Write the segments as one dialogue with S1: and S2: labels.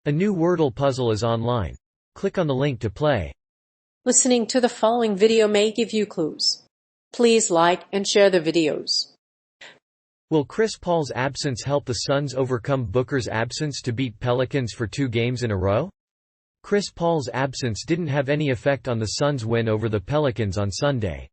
S1: A new Wordle puzzle is online. Click on the link to play.
S2: Listening to the following video may give you clues. Please like and share the videos.
S1: Will Chris Paul's absence help the Suns overcome Booker's absence to beat Pelicans for 2 games in a row? Chris Paul's absence didn't have any effect on the Suns' win over the Pelicans on Sunday.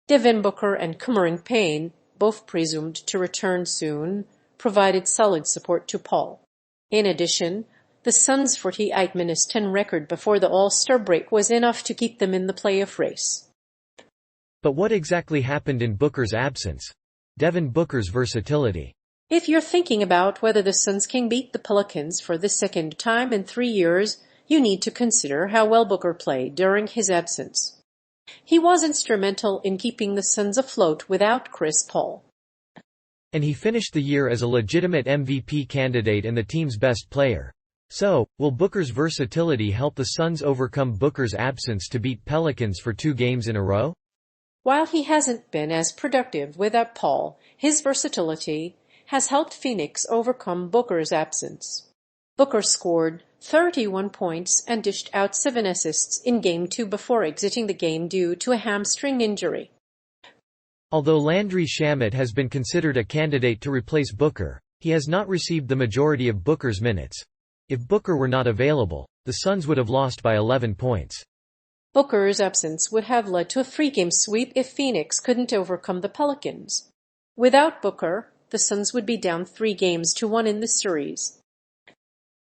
S2: Devin Booker and Cameron Payne, both presumed to return soon, provided solid support to Paul. In addition, the Suns' 48-10 record before the All-Star break was enough to keep them in the playoff race.
S1: But what exactly happened in Booker's absence? Devin Booker's versatility.
S2: If you're thinking about whether the Suns can beat the Pelicans for the second time in 3 years, you need to consider how well Booker played during his absence. He was instrumental in keeping the Suns afloat without Chris Paul.
S1: And he finished the year as a legitimate MVP candidate and the team's best player. So, will Booker's versatility help the Suns overcome Booker's absence to beat Pelicans for 2 games in a row?
S2: While he hasn't been as productive without Paul, his versatility has helped Phoenix overcome Booker's absence. Booker scored 31 points and dished out 7 assists in Game 2 before exiting the game due to a hamstring injury.
S1: Although Landry Shamet has been considered a candidate to replace Booker, he has not received the majority of Booker's minutes. If Booker were not available, the Suns would have lost by 11 points.
S2: Booker's absence would have led to a 3-game sweep if Phoenix couldn't overcome the Pelicans. Without Booker, the Suns would be down 3-1 in the series.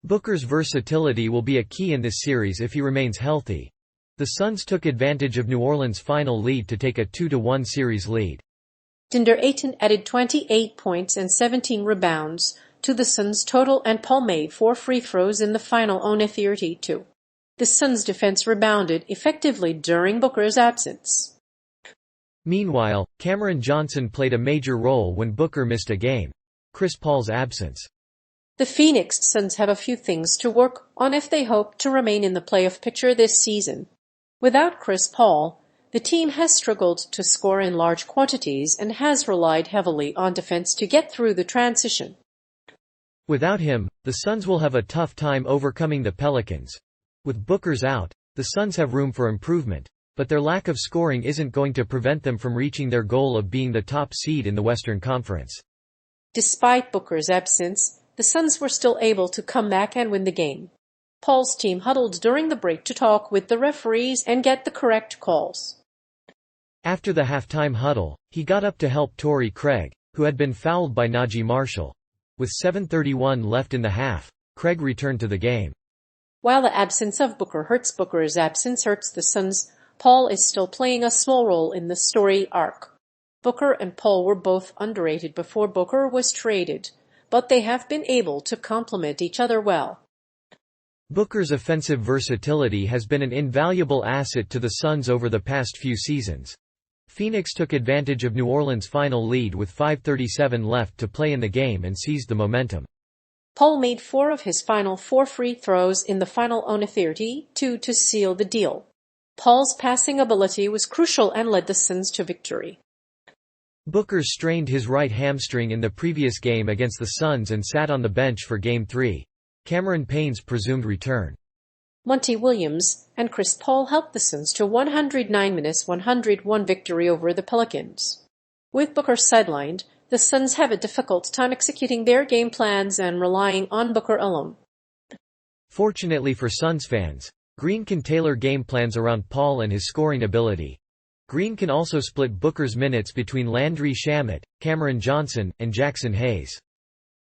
S1: Booker's versatility will be a key in this series if he remains healthy. The Suns took advantage of New Orleans' final lead to take a 2-1 series lead.
S2: DeAndre Ayton added 28 points and 17 rebounds to the Suns' total, and Paul made 4 free throws in the final on a 32. The Suns' defense rebounded effectively during Booker's absence.
S1: Meanwhile, Cameron Johnson played a major role when Booker missed a game. Chris Paul's absence.
S2: The Phoenix Suns have a few things to work on if they hope to remain in the playoff picture this season. Without Chris Paul, the team has struggled to score in large quantities and has relied heavily on defense to get through the transition.
S1: Without him, the Suns will have a tough time overcoming the Pelicans. With Booker's out, the Suns have room for improvement, but their lack of scoring isn't going to prevent them from reaching their goal of being the top seed in the Western Conference.
S2: Despite Booker's absence, the Suns were still able to come back and win the game. Paul's team huddled during the break to talk with the referees and get the correct calls.
S1: After the halftime huddle, he got up to help Torrey Craig, who had been fouled by Najee Marshall. With 7:31 left in the half, Craig returned to the game.
S2: While the absence of Booker hurts, Booker's absence hurts the Suns. Paul is still playing a small role in the story arc. Booker and Paul were both underrated before Booker was traded, but they have been able to complement each other well.
S1: Booker's offensive versatility has been an invaluable asset to the Suns over the past few seasons. Phoenix took advantage of New Orleans' final lead with 5:37 left to play in the game and seized the momentum.
S2: Paul made 4 of his final 4 free throws in the final on a 32 to seal the deal. Paul's passing ability was crucial and led the Suns to victory.
S1: Booker strained his right hamstring in the previous game against the Suns and sat on the bench for Game 3. Cameron Payne's presumed return.
S2: Monty Williams and Chris Paul helped the Suns to 109-101 victory over the Pelicans. With Booker sidelined, the Suns have a difficult time executing their game plans and relying on Booker alone.
S1: Fortunately for Suns fans, Green can tailor game plans around Paul and his scoring ability. Green can also split Booker's minutes between Landry Shamet, Cameron Johnson, and Jackson Hayes.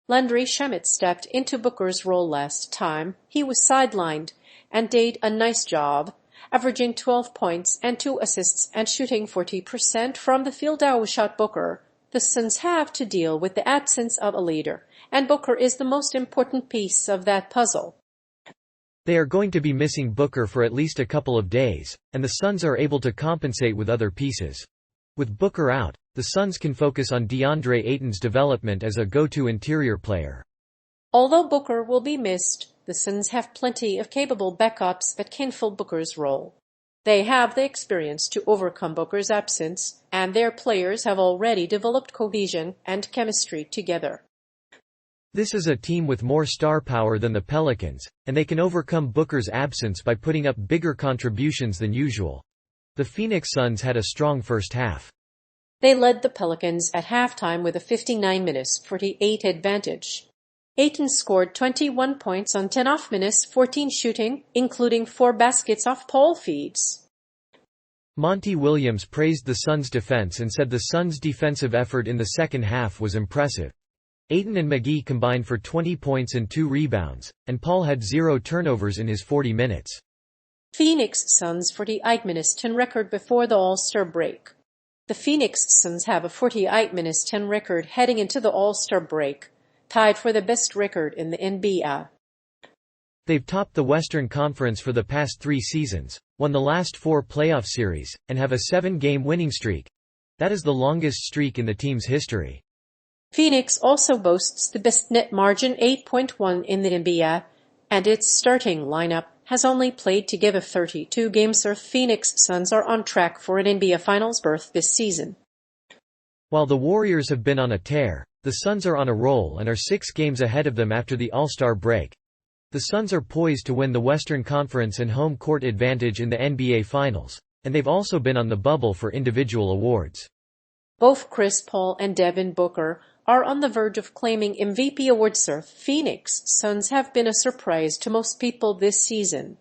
S2: Landry Shamet stepped into Booker's role last time he was sidelined and did a nice job, averaging 12 points and 2 assists and shooting 40% from the field. Without Booker, the Suns have to deal with the absence of a leader, and Booker is the most important piece of that puzzle.
S1: They are going to be missing Booker for at least a couple of days, and the Suns are able to compensate with other pieces. With Booker out, the Suns can focus on DeAndre Ayton's development as a go-to interior player.
S2: Although Booker will be missed, the Suns have plenty of capable backups that can fill Booker's role. They have the experience to overcome Booker's absence, and their players have already developed cohesion and chemistry together.
S1: This is a team with more star power than the Pelicans, and they can overcome Booker's absence by putting up bigger contributions than usual. The Phoenix Suns had a strong first half.
S2: They led the Pelicans at halftime with a 59-48 advantage. Ayton scored 21 points on 10 off minutes, 14 shooting, including 4 baskets off Paul feeds.
S1: Monty Williams praised the Suns' defense and said the Suns' defensive effort in the second half was impressive. Ayton and McGee combined for 20 points and 2 rebounds, and Paul had 0 turnovers in his 40 minutes.
S2: Phoenix Suns 48-10 record before the All-Star break. The Phoenix Suns have a 48-10 record heading into the All-Star break, tied for the best record in the NBA.
S1: They've topped the Western Conference for the past 3 seasons, won the last 4 playoff series, and have a 7-game winning streak. That is the longest streak in the team's history.
S2: Phoenix also boasts the best net margin 8.1 in the NBA, and its starting lineup has only played to give a 32 games. The Phoenix Suns are on track for an NBA Finals berth this season.
S1: While the Warriors have been on a tear, the Suns are on a roll and are 6 games ahead of them after the All-Star break. The Suns are poised to win the Western Conference and home court advantage in the NBA Finals, and they've also been on the bubble for individual awards.
S2: Both Chris Paul and Devin Booker are on the verge of claiming MVP awards. The Phoenix Suns have been a surprise to most people this season.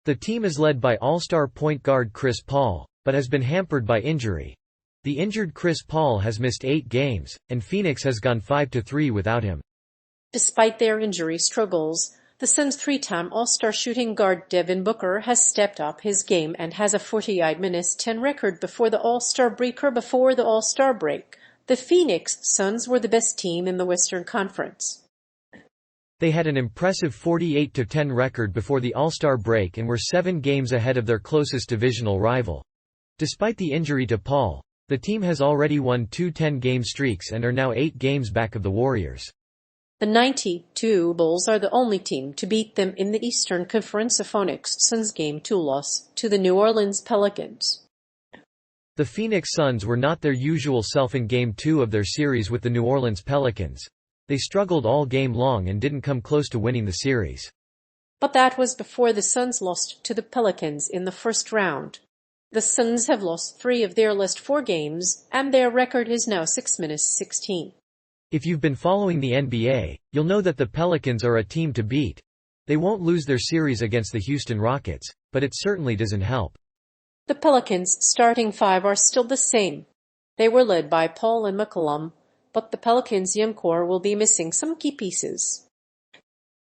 S1: The team is led by All-Star point guard Chris Paul, but has been hampered by injury. The injured Chris Paul has missed 8 games, and Phoenix has gone 5-3 without him.
S2: Despite their injury struggles, the Suns' 3-time All-Star shooting guard Devin Booker has stepped up his game and has a 48-10 record before the All-Star break. Before the All-Star break, the Phoenix Suns were the best team in the Western Conference.
S1: They had an impressive 48-10 record before the All-Star break and were 7 games ahead of their closest divisional rival. Despite the injury to Paul, the team has already won 2 10-game streaks and are now 8 games back of the Warriors.
S2: The 92 Bulls are the only team to beat them in the Eastern Conference. The Phoenix Suns' Game 2 loss to the New Orleans Pelicans.
S1: The Phoenix Suns were not their usual self in Game 2 of their series with the New Orleans Pelicans. They struggled all game long and didn't come close to winning the series.
S2: But that was before the Suns lost to the Pelicans in the first round. The Suns have lost 3 of their last 4 games, and their record is now 6-16.
S1: If you've been following the NBA, you'll know that the Pelicans are a team to beat. They won't lose their series against the Houston Rockets, but it certainly doesn't help.
S2: The Pelicans' starting 5 are still the same. They were led by Paul and McCollum, but the Pelicans' young core will be missing some key pieces.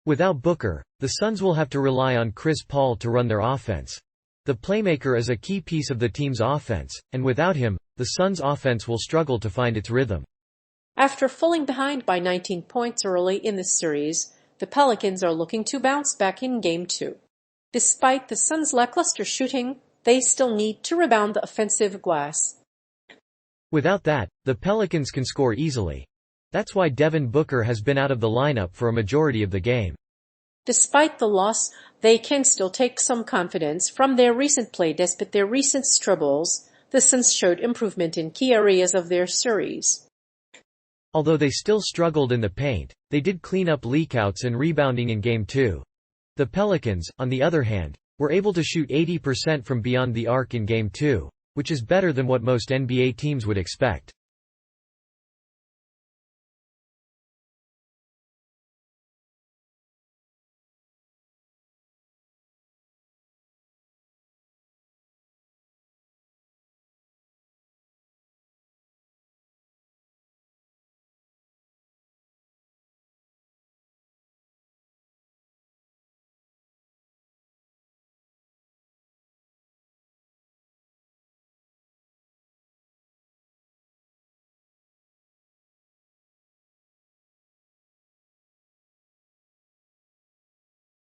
S1: Without Booker, the Suns will have to rely on Chris Paul to run their offense. The playmaker is a key piece of the team's offense, and without him, the Suns' offense will struggle to find its rhythm.
S2: After falling behind by 19 points early in the series, the Pelicans are looking to bounce back in Game 2. Despite the Suns' lackluster shooting, they still need to rebound the offensive glass.
S1: Without that, the Pelicans can score easily. That's why Devin Booker has been out of the lineup for a majority of the game.
S2: Despite the loss, they can still take some confidence from their recent play. Despite their recent struggles, the Suns showed improvement in key areas of their series.
S1: Although they still struggled in the paint, they did clean up leakouts and rebounding in Game 2. The Pelicans, on the other hand, were able to shoot 80% from beyond the arc in Game 2, which is better than what most NBA teams would expect.